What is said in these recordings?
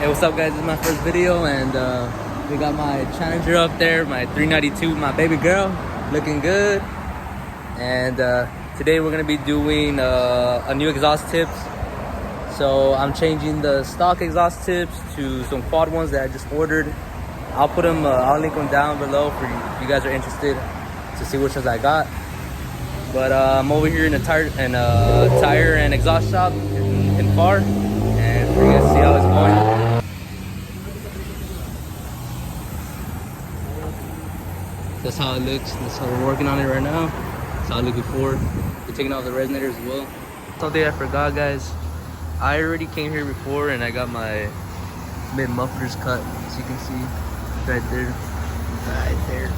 Hey, what's up guys? This is my first video and we got my Challenger up there, my 392, my baby girl, looking good. And today we're gonna be doing a new exhaust tips. So I'm changing the stock exhaust tips to some quad ones that I just ordered. I'll put them, I'll link them down below for you if you guys are interested to see which ones I got. But I'm over here in the tire and exhaust shop in FAR, and we're gonna see how it's going. That's how it looks. That's how we're working on it right now. That's how it looked before. We're taking off the resonators as well. Something I forgot, guys. I already came here before and I got my mid mufflers cut, as you can see right there. Right there.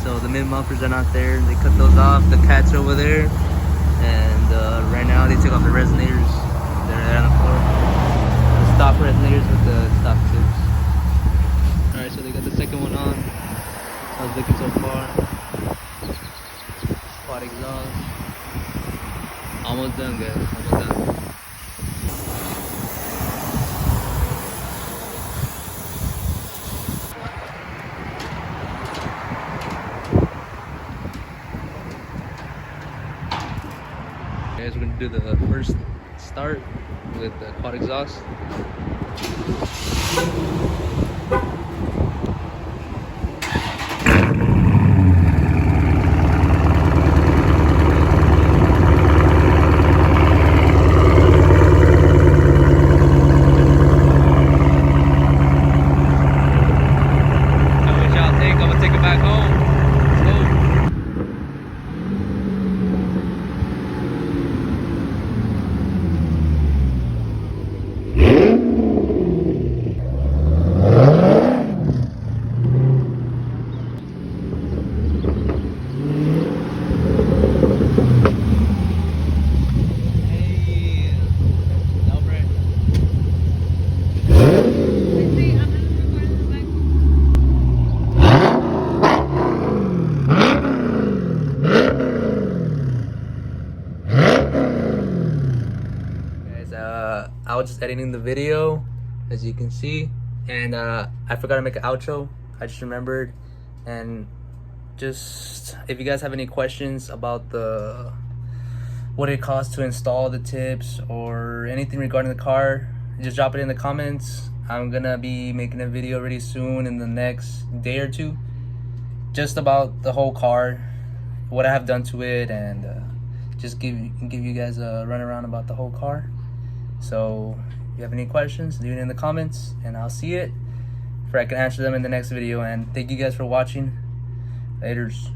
So the mid mufflers are not there. They cut those off. The cat's over there. And right now they took off the resonators. They're there on the floor. The stock resonators with the stock tips. Alright, so they got the second one on. How's it looking so far? Quad exhaust. Almost done, guys. Almost done. Guys, we're gonna do the first start with the quad exhaust. I was just editing the video, as you can see, and I forgot to make an outro. I just remembered. And just if you guys have any questions about what it costs to install the tips or anything regarding the car, just drop it in the comments. I'm gonna be making a video really soon in the next day or two, just about the whole car, what I have done to it, and just give you guys a runaround about the whole car. So if you have any questions, leave it in the comments and I'll see it, or I can answer them in the next video. And thank you guys for watching. Laters.